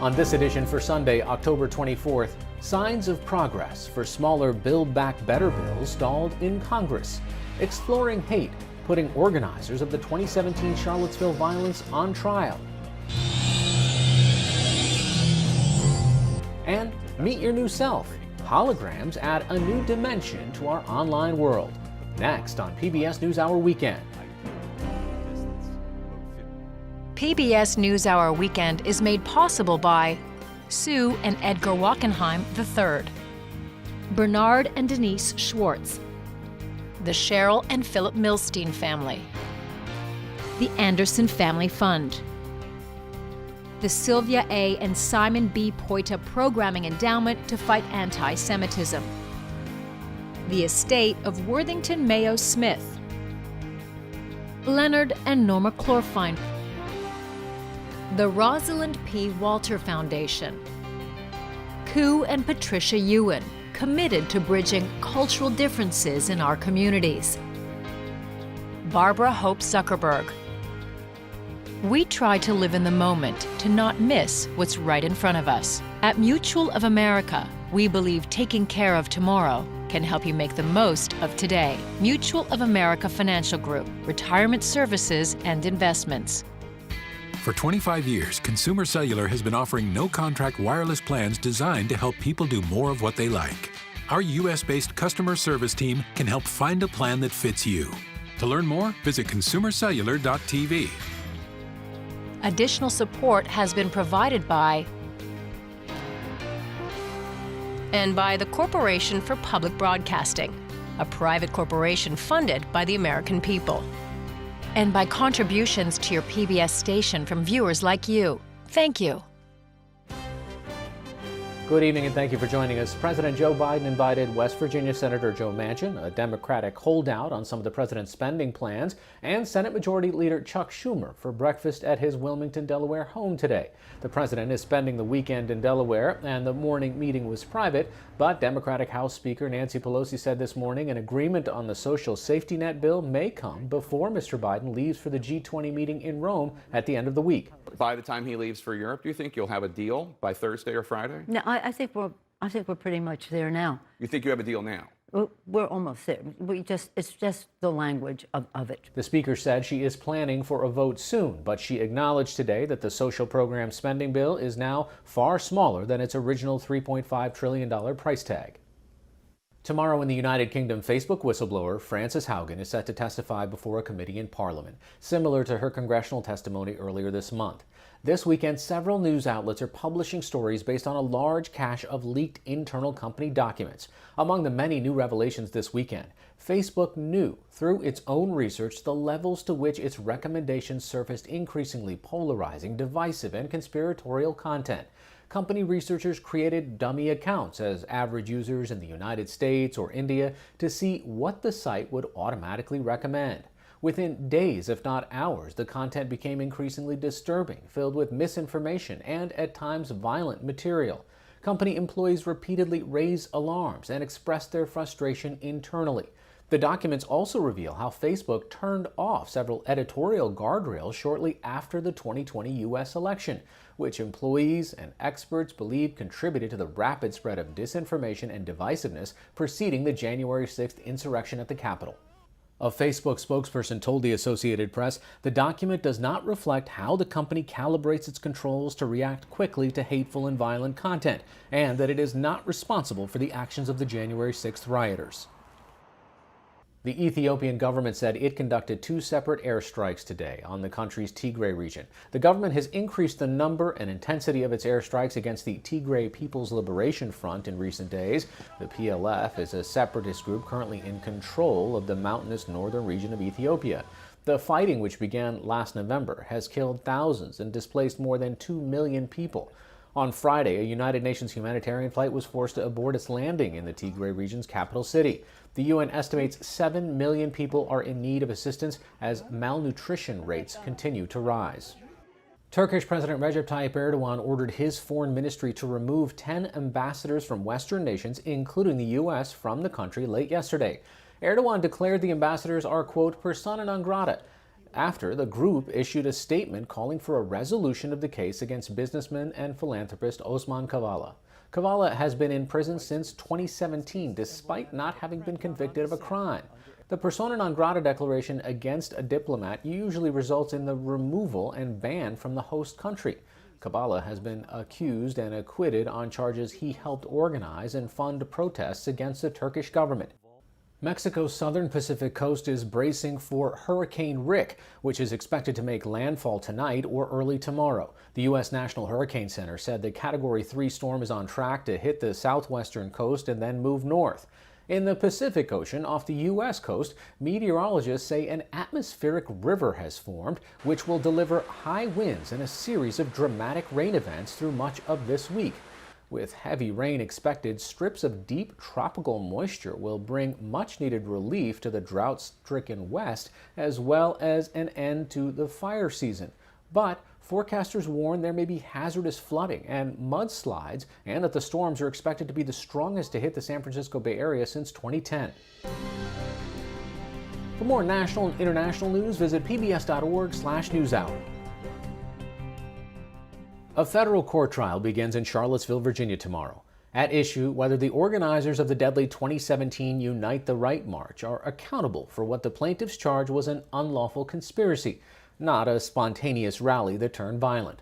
On this edition for Sunday, October 24th, signs of progress for smaller Build Back Better bills stalled in Congress. Exploring hate, putting organizers of the 2017 Charlottesville violence on trial. And meet your new self. Holograms add a new dimension to our online world. Next on PBS NewsHour Weekend. PBS NewsHour Weekend is made possible by Sue and Edgar Wackenheim III, Bernard and Denise Schwartz, the Cheryl and Philip Milstein family, the Anderson Family Fund, the Sylvia A. and Simon B. Poita Programming Endowment to fight anti-Semitism, the estate of Worthington Mayo Smith, Leonard and Norma Chlorfine, the Rosalind P. Walter Foundation, Koo and Patricia Ewan, committed to bridging cultural differences in our communities, Barbara Hope Zuckerberg. We try to live in the moment to not miss what's right in front of us. At Mutual of America, we believe taking care of tomorrow can help you make the most of today. Mutual of America Financial Group, retirement services and investments. For 25 years, Consumer Cellular has been offering no-contract wireless plans designed to help people do more of what they like. Our U.S.-based customer service team can help find a plan that fits you. To learn more, visit consumercellular.tv. Additional support has been provided by and by the Corporation for Public Broadcasting, a private corporation funded by the American people, and by contributions to your PBS station from viewers like you. Thank you. Good evening and thank you for joining us. President Joe Biden invited West Virginia Senator Joe Manchin, a Democratic holdout on some of the president's spending plans, and Senate Majority Leader Chuck Schumer for breakfast at his Wilmington, Delaware home today. The president is spending the weekend in Delaware, and the morning meeting was private, but Democratic House Speaker Nancy Pelosi said this morning an agreement on the social safety net bill may come before Mr. Biden leaves for the G20 meeting in Rome at the end of the week. By the time he leaves for Europe, do you think you'll have a deal by Thursday or Friday? No, I think we're pretty much there now. You think you have a deal now? We're almost there. It's just the language of it. The speaker said she is planning for a vote soon, but she acknowledged today that the social program spending bill is now far smaller than its original $3.5 trillion price tag. Tomorrow in the United Kingdom, Facebook whistleblower Frances Haugen is set to testify before a committee in Parliament, similar to her congressional testimony earlier this month. This weekend, several news outlets are publishing stories based on a large cache of leaked internal company documents. Among the many new revelations this weekend, Facebook knew through its own research the levels to which its recommendations surfaced increasingly polarizing, divisive, and conspiratorial content. Company researchers created dummy accounts as average users in the United States or India to see what the site would automatically recommend. Within days, if not hours, the content became increasingly disturbing, filled with misinformation and, at times, violent material. Company employees repeatedly raised alarms and expressed their frustration internally. The documents also reveal how Facebook turned off several editorial guardrails shortly after the 2020 U.S. election, which employees and experts believe contributed to the rapid spread of disinformation and divisiveness preceding the January 6th insurrection at the Capitol. A Facebook spokesperson told the Associated Press the document does not reflect how the company calibrates its controls to react quickly to hateful and violent content, and that it is not responsible for the actions of the January 6th rioters. The Ethiopian government said it conducted 2 separate airstrikes today on the country's Tigray region. The government has increased the number and intensity of its airstrikes against the Tigray People's Liberation Front in recent days. The PLF is a separatist group currently in control of the mountainous northern region of Ethiopia. The fighting, which began last November, has killed thousands and displaced more than 2 million people. On Friday, a United Nations humanitarian flight was forced to abort its landing in the Tigray region's capital city. The UN estimates 7 million people are in need of assistance as malnutrition rates continue to rise. Turkish President Recep Tayyip Erdogan ordered his foreign ministry to remove 10 ambassadors from Western nations, including the U.S., from the country late yesterday. Erdogan declared the ambassadors are, quote, persona non grata, after the group issued a statement calling for a resolution of the case against businessman and philanthropist Osman Kavala. Kavala has been in prison since 2017 despite not having been convicted of a crime. The persona non grata declaration against a diplomat usually results in the removal and ban from the host country. Kavala has been accused and acquitted on charges he helped organize and fund protests against the Turkish government. Mexico's southern Pacific coast is bracing for Hurricane Rick, which is expected to make landfall tonight or early tomorrow. The U.S. National Hurricane Center said the Category 3 storm is on track to hit the southwestern coast and then move north. In the Pacific Ocean off the U.S. coast, meteorologists say an atmospheric river has formed, which will deliver high winds and a series of dramatic rain events through much of this week. With heavy rain expected, strips of deep tropical moisture will bring much-needed relief to the drought-stricken West, as well as an end to the fire season. But forecasters warn there may be hazardous flooding and mudslides, and that the storms are expected to be the strongest to hit the San Francisco Bay Area since 2010. For more national and international news, visit pbs.org/newshour. A federal court trial begins in Charlottesville, Virginia tomorrow. At issue, whether the organizers of the deadly 2017 Unite the Right March are accountable for what the plaintiffs charge was an unlawful conspiracy, not a spontaneous rally that turned violent.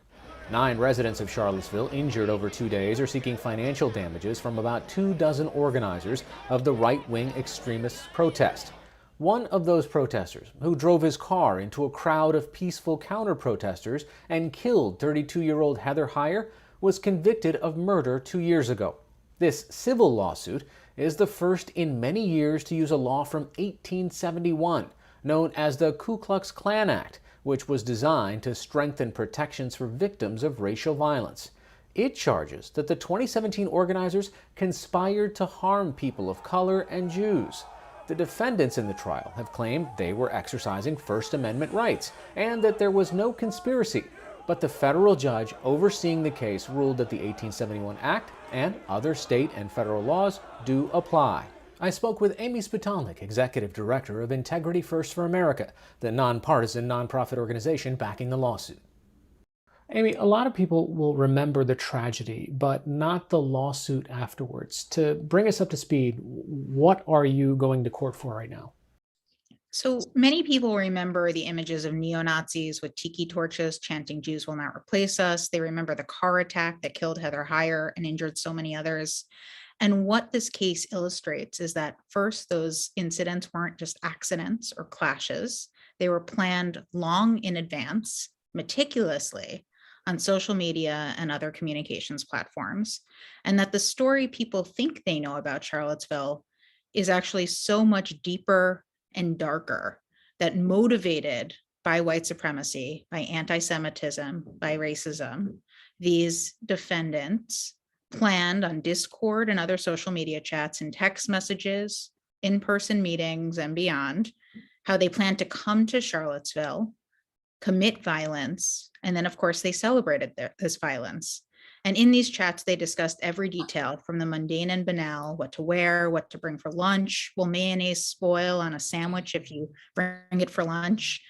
9 residents of Charlottesville, injured over 2 days, are seeking financial damages from about 24 organizers of the right-wing extremist protest. One of those protesters, who drove his car into a crowd of peaceful counter-protesters and killed 32-year-old Heather Heyer, was convicted of murder 2 years ago. This civil lawsuit is the first in many years to use a law from 1871, known as the Ku Klux Klan Act, which was designed to strengthen protections for victims of racial violence. It charges that the 2017 organizers conspired to harm people of color and Jews. The defendants in the trial have claimed they were exercising First Amendment rights and that there was no conspiracy. But the federal judge overseeing the case ruled that the 1871 Act and other state and federal laws do apply. I spoke with Amy Spitalnik, Executive Director of Integrity First for America, the nonpartisan nonprofit organization backing the lawsuit. Amy, a lot of people will remember the tragedy, but not the lawsuit afterwards. To bring us up to speed, what are you going to court for right now? So many people remember the images of neo-Nazis with tiki torches chanting "Jews will not replace us." They remember the car attack that killed Heather Heyer and injured so many others. And what this case illustrates is that first, those incidents weren't just accidents or clashes. They were planned long in advance, meticulously, on social media and other communications platforms, and that the story people think they know about Charlottesville is actually so much deeper and darker, that motivated by white supremacy, by anti-Semitism, by racism, these defendants planned on Discord and other social media chats and text messages, in-person meetings and beyond, how they planned to come to Charlottesville, commit violence, and then of course they celebrated this violence. And in these chats, they discussed every detail from the mundane and banal, what to wear, what to bring for lunch, will mayonnaise spoil on a sandwich if you bring it for lunch,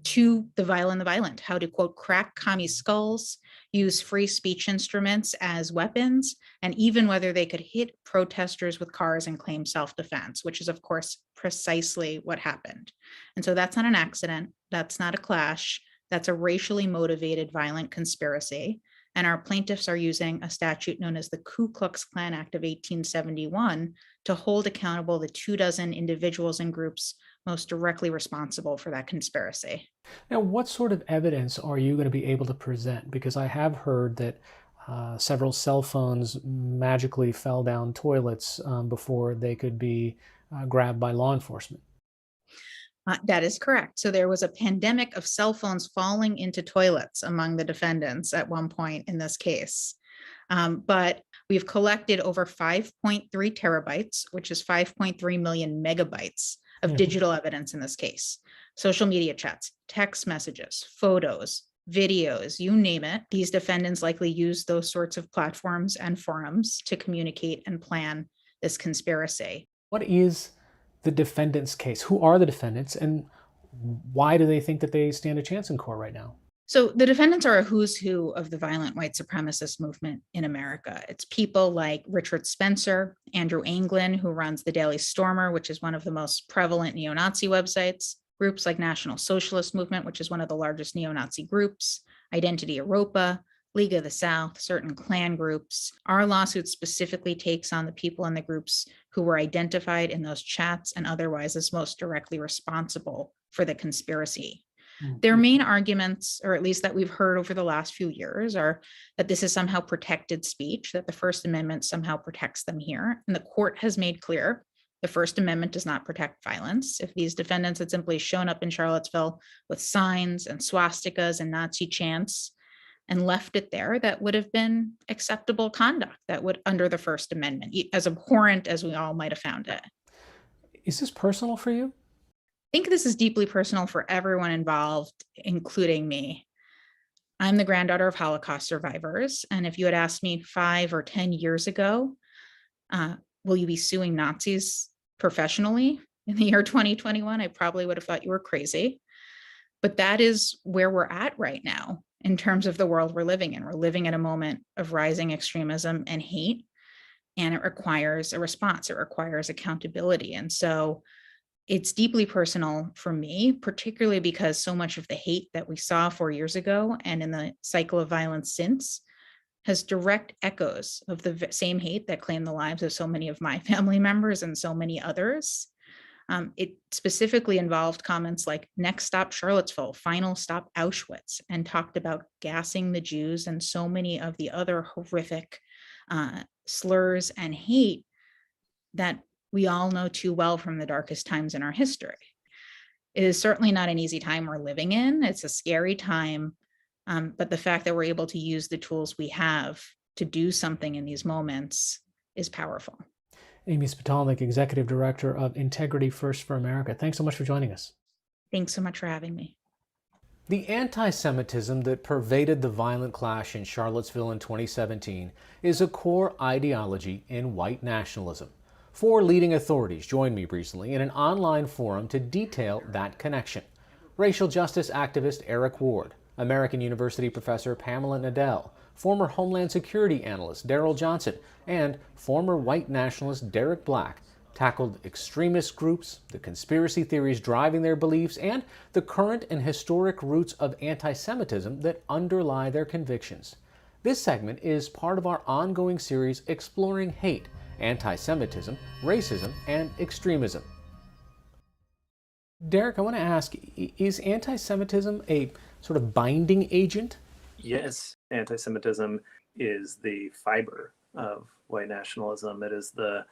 to the vile and the violent, how to, quote, crack commie skulls, use free speech instruments as weapons, and even whether they could hit protesters with cars and claim self-defense, which is, of course, precisely what happened. And so that's not an accident. That's not a clash. That's a racially motivated violent conspiracy. And our plaintiffs are using a statute known as the Ku Klux Klan Act of 1871 to hold accountable the 24 individuals and groups most directly responsible for that conspiracy. Now, what sort of evidence are you going to be able to present? Because I have heard that several cell phones magically fell down toilets before they could be grabbed by law enforcement. That is correct. So there was a pandemic of cell phones falling into toilets among the defendants at one point in this case. But we've collected over 5.3 terabytes, which is 5.3 million megabytes of digital evidence in this case. Social media chats, text messages, photos, videos, you name it. These defendants likely use those sorts of platforms and forums to communicate and plan this conspiracy. What is the defendant's case? Who are the defendants, and Why do they think that they stand a chance in court right now? So the defendants are a who's who of the violent white supremacist movement in America. It's people like Richard Spencer, Andrew Anglin, who runs the Daily Stormer, which is one of the most prevalent neo-Nazi websites, groups like National Socialist Movement, which is one of the largest neo-Nazi groups, Identity Europa, League of the South, certain Klan groups. Our lawsuit specifically takes on the people in the groups who were identified in those chats and otherwise as most directly responsible for the conspiracy. Their main arguments, or at least that we've heard over the last few years, are that this is somehow protected speech, that the First Amendment somehow protects them here. And the court has made clear the First Amendment does not protect violence. If these defendants had simply shown up in Charlottesville with signs and swastikas and Nazi chants and left it there, that would have been acceptable conduct that would, under the First Amendment, as abhorrent as we all might have found it. Is this personal for you? I think this is deeply personal for everyone involved, including me. I'm the granddaughter of Holocaust survivors. And if you had asked me 5 or 10 years ago, will you be suing Nazis professionally in the year 2021? I probably would have thought you were crazy. But that is where we're at right now in terms of the world we're living in. We're living at a moment of rising extremism and hate, and it requires a response. It requires accountability. And so it's deeply personal for me, particularly because so much of the hate that we saw 4 years ago and in the cycle of violence since has direct echoes of the same hate that claimed the lives of so many of my family members and so many others. It specifically involved comments like next stop Charlottesville, final stop Auschwitz, and talked about gassing the Jews and so many of the other horrific slurs and hate that we all know too well from the darkest times in our history. It is certainly not an easy time we're living in. It's a scary time, but the fact that we're able to use the tools we have to do something in these moments is powerful. Amy Spitalnik, Executive Director of Integrity First for America. Thanks so much for joining us. Thanks so much for having me. The anti-Semitism that pervaded the violent clash in Charlottesville in 2017 is a core ideology in white nationalism. 4 leading authorities joined me recently in an online forum to detail that connection. Racial justice activist Eric Ward, American University professor Pamela Nadell, former Homeland Security analyst Daryl Johnson, and former white nationalist Derek Black tackled extremist groups, the conspiracy theories driving their beliefs, and the current and historic roots of anti-Semitism that underlie their convictions. This segment is part of our ongoing series exploring hate, anti-Semitism, racism, and extremism. Derek, I want to ask, is anti-Semitism a sort of binding agent? Yes, anti-Semitism is the fiber of white nationalism. It is the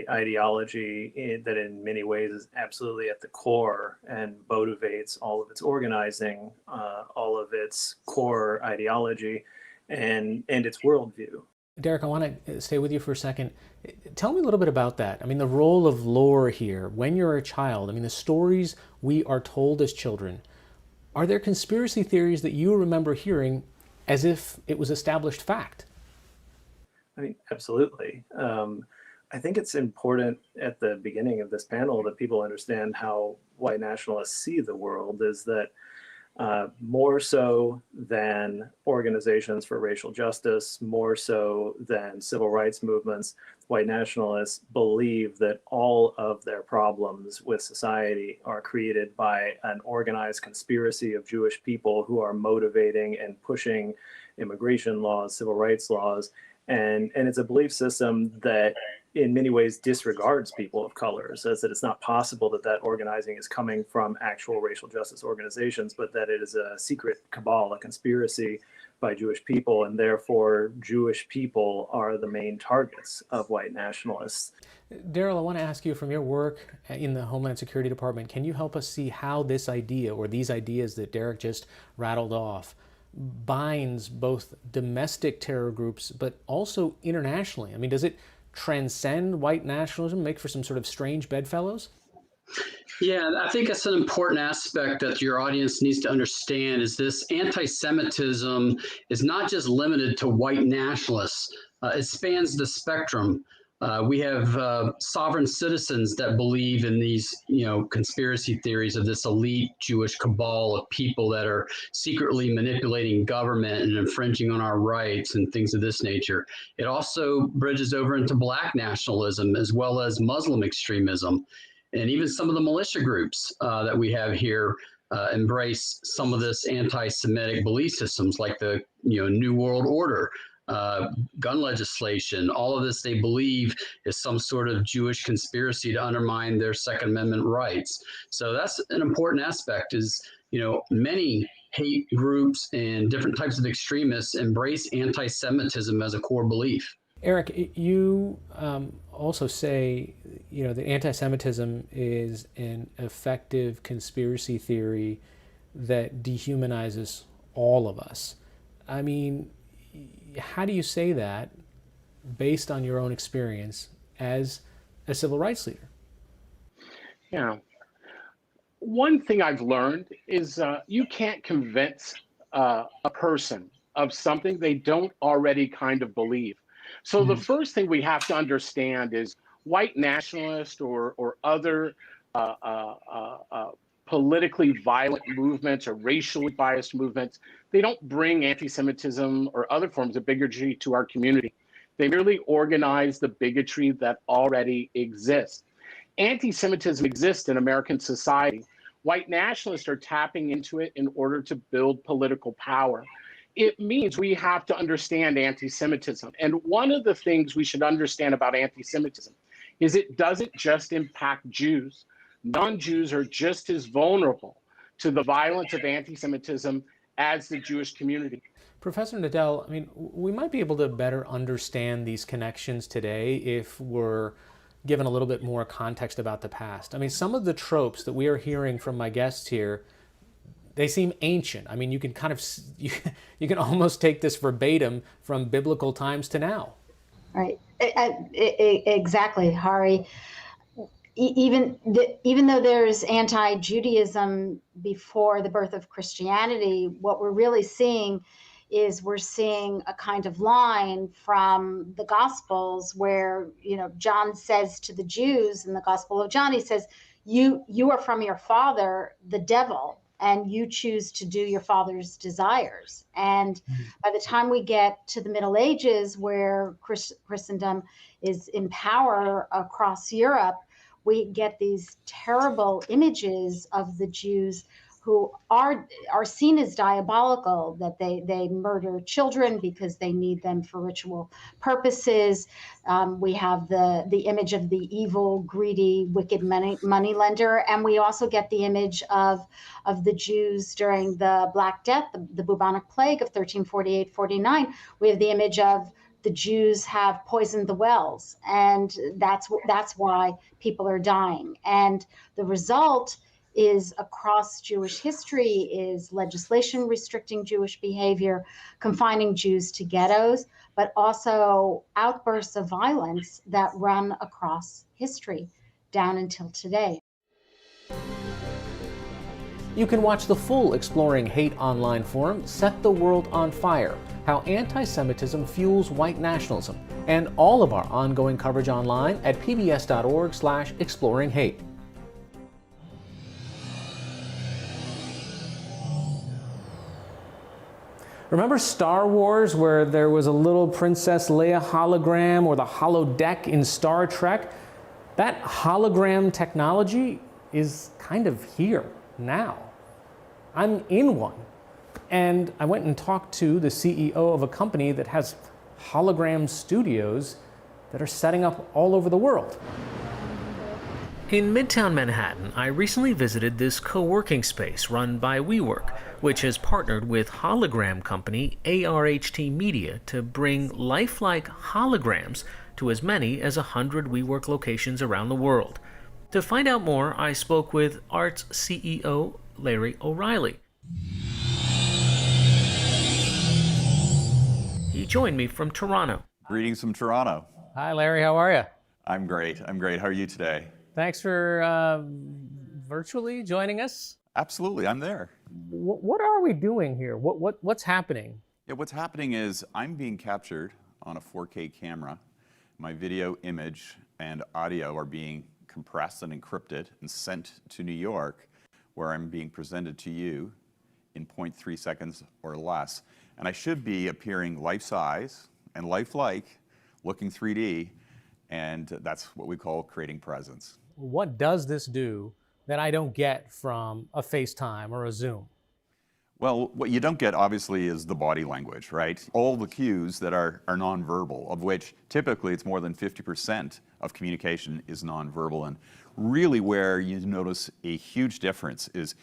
ideology that in many ways is absolutely at the core and motivates all of its organizing, all of its core ideology, and its worldview. Derek, I want to stay with you for a second. Tell me a little bit about that. I mean, the role of lore here, when you're a child, I mean, the stories we are told as children, are there conspiracy theories that you remember hearing as if it was established fact? I mean, absolutely. I think it's important at the beginning of this panel that people understand how white nationalists see the world is that more so than organizations for racial justice, more so than civil rights movements, white nationalists believe that all of their problems with society are created by an organized conspiracy of Jewish people who are motivating and pushing immigration laws, civil rights laws. And it's a belief system that in many ways disregards people of color, says that it's not possible that that organizing is coming from actual racial justice organizations, but that it is a secret cabal, a conspiracy by Jewish people, and therefore Jewish people are the main targets of white nationalists. Daryl, I want to ask you, from your work in the Homeland Security Department, can you help us see how this idea, or these ideas that Derek just rattled off, binds both domestic terror groups but also internationally? I mean, does it transcend white nationalism, make for some sort of strange bedfellows? Yeah, I think that's an important aspect that your audience needs to understand is this anti-Semitism is not just limited to white nationalists. It spans the spectrum. We have sovereign citizens that believe in these, conspiracy theories of this elite Jewish cabal of people that are secretly manipulating government and infringing on our rights and things of this nature. It also bridges over into Black nationalism as well as Muslim extremism. And even some of the militia groups that we have here embrace some of this anti-Semitic belief systems, like the New World Order, gun legislation. All of this they believe is some sort of Jewish conspiracy to undermine their Second Amendment rights. So that's an important aspect. Is many hate groups and different types of extremists embrace anti-Semitism as a core belief. Eric, you also say, that anti-Semitism is an effective conspiracy theory that dehumanizes all of us. I mean, how do you say that based on your own experience as a civil rights leader? Yeah. One thing I've learned is you can't convince a person of something they don't already kind of believe. So the first thing we have to understand is white nationalists or other politically violent movements or racially biased movements, they don't bring anti-Semitism or other forms of bigotry to our community. They merely organize the bigotry that already exists. Anti-Semitism exists in American society. White nationalists are tapping into it in order to build political power. It means we have to understand anti-Semitism. And one of the things we should understand about anti-Semitism is it doesn't just impact Jews. Non-Jews are just as vulnerable to the violence of anti-Semitism as the Jewish community. Professor Nadel, I mean, we might be able to better understand these connections today if we're given a little bit more context about the past. I mean, some of the tropes that we are hearing from my guests here, they seem ancient. I mean, you can kind of, you can almost take this verbatim from biblical times to now. Right. Exactly, Hari. Even though there's anti-Judaism before the birth of Christianity, what we're really seeing is we're seeing a kind of line from the Gospels where, John says to the Jews in the Gospel of John, he says, you are from your father, the devil, and you choose to do your father's desires. And by the time we get to the Middle Ages, where Christendom is in power across Europe, we get these terrible images of the Jews who are seen as diabolical, that they murder children because they need them for ritual purposes. We have the image of the evil, greedy, wicked money lender, and we also get the image of the Jews during the Black Death, the bubonic plague of 1348-49. We have the image of the Jews have poisoned the wells, and that's why people are dying. And the result is across Jewish history is legislation restricting Jewish behavior, confining Jews to ghettos, but also outbursts of violence that run across history down until today. You can watch the full Exploring Hate online forum, Set the World on Fire, How Anti-Semitism Fuels White Nationalism, and all of our ongoing coverage online at pbs.org/exploringhate. Remember Star Wars, where there was a little Princess Leia hologram, or the holodeck in Star Trek? That hologram technology is kind of here now. I'm in one. And I went and talked to the CEO of a company that has hologram studios that are setting up all over the world. In Midtown Manhattan, I recently visited this co-working space run by WeWork, which has partnered with hologram company ARHT Media to bring lifelike holograms to as many as 100 WeWork locations around the world. To find out more, I spoke with ART's CEO, Larry O'Reilly. He joined me from Toronto. Greetings from Toronto. Hi, Larry. How are you? I'm great. How are you today? Thanks for virtually joining us. Absolutely. I'm there. What are we doing here? What's happening? Yeah, what's happening is I'm being captured on a 4K camera. my video, image, and audio are being compressed and encrypted and sent to New York, where I'm being presented to you in 0.3 seconds or less. And I should be appearing life-size and lifelike, looking 3D, and that's what we call creating presence. What does this do that I don't get from a FaceTime or a Zoom? Well, what you don't get, obviously, is the body language, right? All the cues that are nonverbal, of which typically it's more than 50% of communication is nonverbal. And really where you notice a huge difference is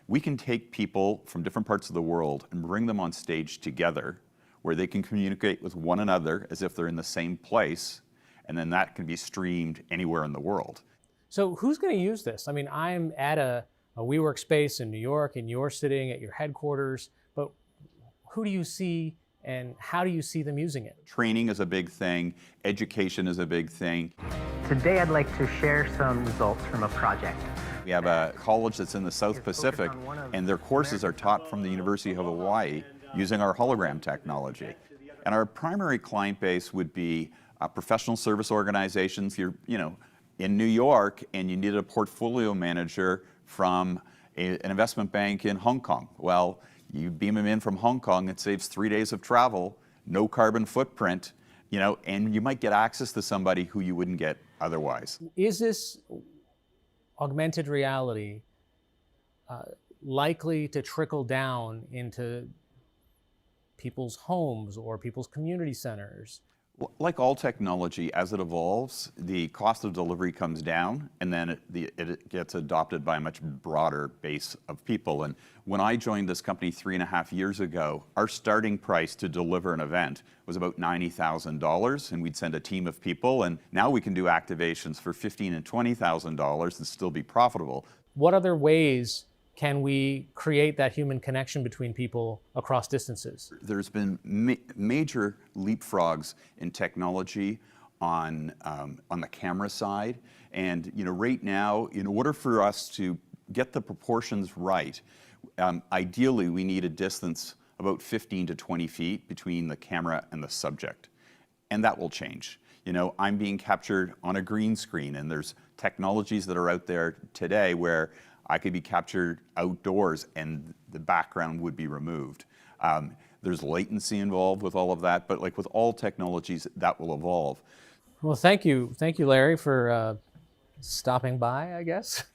we can take people from different parts of the world and bring them on stage together where they can communicate with one another as if they're in the same place, and then that can be streamed anywhere in the world. So who's going to use this? I mean, I'm at a WeWork space in New York, and you're sitting at your headquarters, but who do you see and how do you see them using it? Training is a big thing. Education is a big thing. Today I'd like to share some results from a project. We have a college that's in the South Pacific, and their courses are taught from the University of Hawaii using our hologram technology. And our primary client base would be professional service organizations. You're, in New York, and you need a portfolio manager from an investment bank in Hong Kong. Well, you beam them in from Hong Kong, it saves 3 days of travel, no carbon footprint, and you might get access to somebody who you wouldn't get otherwise. Is this augmented reality likely to trickle down into people's homes or people's community centers? Like all technology, as it evolves, the cost of delivery comes down, and then it gets adopted by a much broader base of people. And when I joined this company 3.5 years ago, our starting price to deliver an event was about $90,000, and we'd send a team of people, and now we can do activations for $15,000 and $20,000 and still be profitable. What other ways can we create that human connection between people across distances? There's been major leapfrogs in technology on the camera side. And right now, in order for us to get the proportions right, ideally we need a distance about 15 to 20 feet between the camera and the subject. And that will change. I'm being captured on a green screen, and there's technologies that are out there today where I could be captured outdoors and the background would be removed. There's latency involved with all of that, but like with all technologies, that will evolve. Well, thank you, Larry, for stopping by, I guess.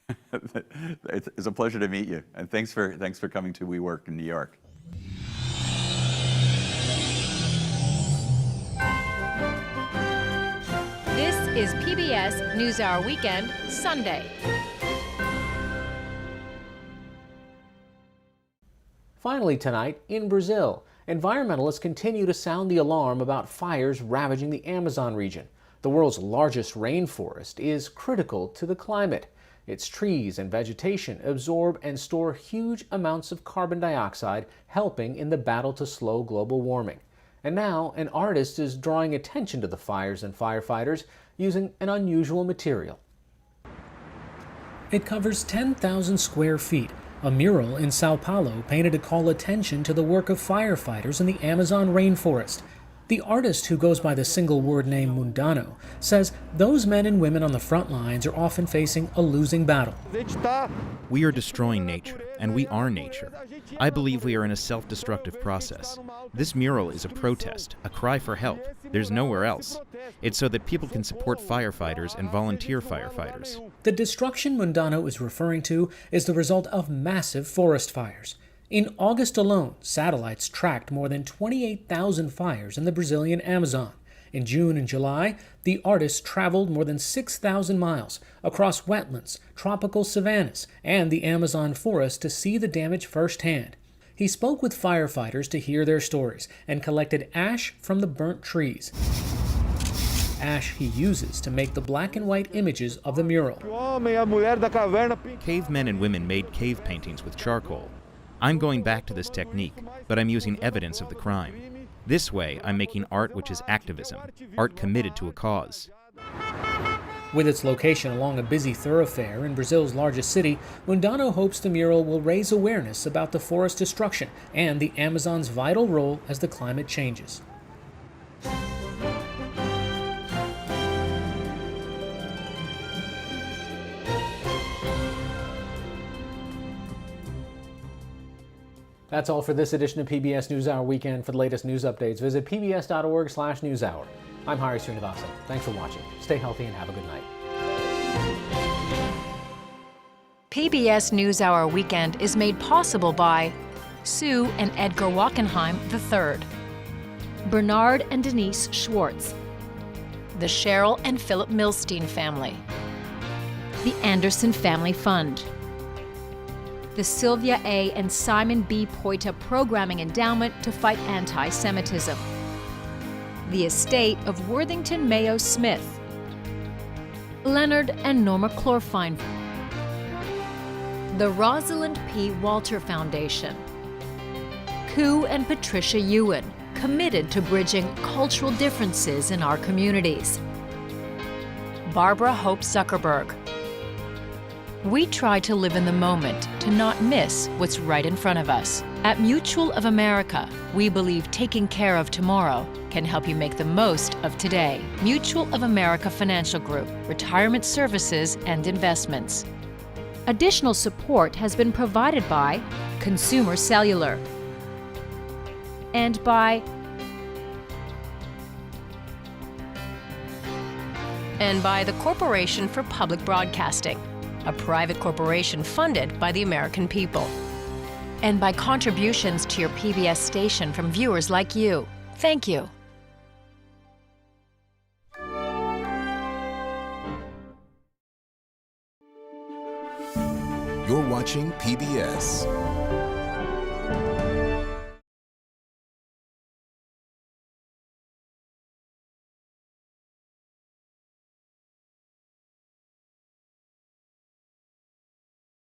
It's a pleasure to meet you, and thanks for coming to WeWork in New York. This is PBS NewsHour Weekend, Sunday. Finally tonight, in Brazil, environmentalists continue to sound the alarm about fires ravaging the Amazon region. The world's largest rainforest is critical to the climate. Its trees and vegetation absorb and store huge amounts of carbon dioxide, helping in the battle to slow global warming. And now, an artist is drawing attention to the fires and firefighters using an unusual material. It covers 10,000 square feet. A mural in Sao Paulo painted to call attention to the work of firefighters in the Amazon rainforest. The artist, who goes by the single word name Mundano, says those men and women on the front lines are often facing a losing battle. We are destroying nature, and we are nature. I believe we are in a self-destructive process. This mural is a protest, a cry for help. There's nowhere else. It's so that people can support firefighters and volunteer firefighters. The destruction Mundano is referring to is the result of massive forest fires. In August alone, satellites tracked more than 28,000 fires in the Brazilian Amazon. In June and July, the artist traveled more than 6,000 miles across wetlands, tropical savannas, and the Amazon forest to see the damage firsthand. He spoke with firefighters to hear their stories and collected ash from the burnt trees. Ash he uses to make the black and white images of the mural. Cavemen and women made cave paintings with charcoal. I'm going back to this technique, but I'm using evidence of the crime. This way, I'm making art which is activism, art committed to a cause. With its location along a busy thoroughfare in Brazil's largest city, Mundano hopes the mural will raise awareness about the forest destruction and the Amazon's vital role as the climate changes. That's all for this edition of PBS NewsHour Weekend. For the latest news updates, visit pbs.org/newshour. I'm Hari Srinivasan. Thanks for watching. Stay healthy and have a good night. PBS NewsHour Weekend is made possible by Sue and Edgar Wackenheim III, Bernard and Denise Schwartz, the Cheryl and Philip Milstein family, the Anderson Family Fund, the Sylvia A. and Simon B. Poita Programming Endowment to Fight Anti-Semitism, the estate of Worthington Mayo Smith, Leonard and Norma Chlorfine, the Rosalind P. Walter Foundation, Koo and Patricia Ewan, committed to bridging cultural differences in our communities, Barbara Hope Zuckerberg. We try to live in the moment to not miss what's right in front of us. At Mutual of America, we believe taking care of tomorrow can help you make the most of today. Mutual of America Financial Group, retirement services and investments. Additional support has been provided by Consumer Cellular and by the Corporation for Public Broadcasting, a private corporation funded by the American people, and by contributions to your PBS station from viewers like you. Thank you. You're watching PBS.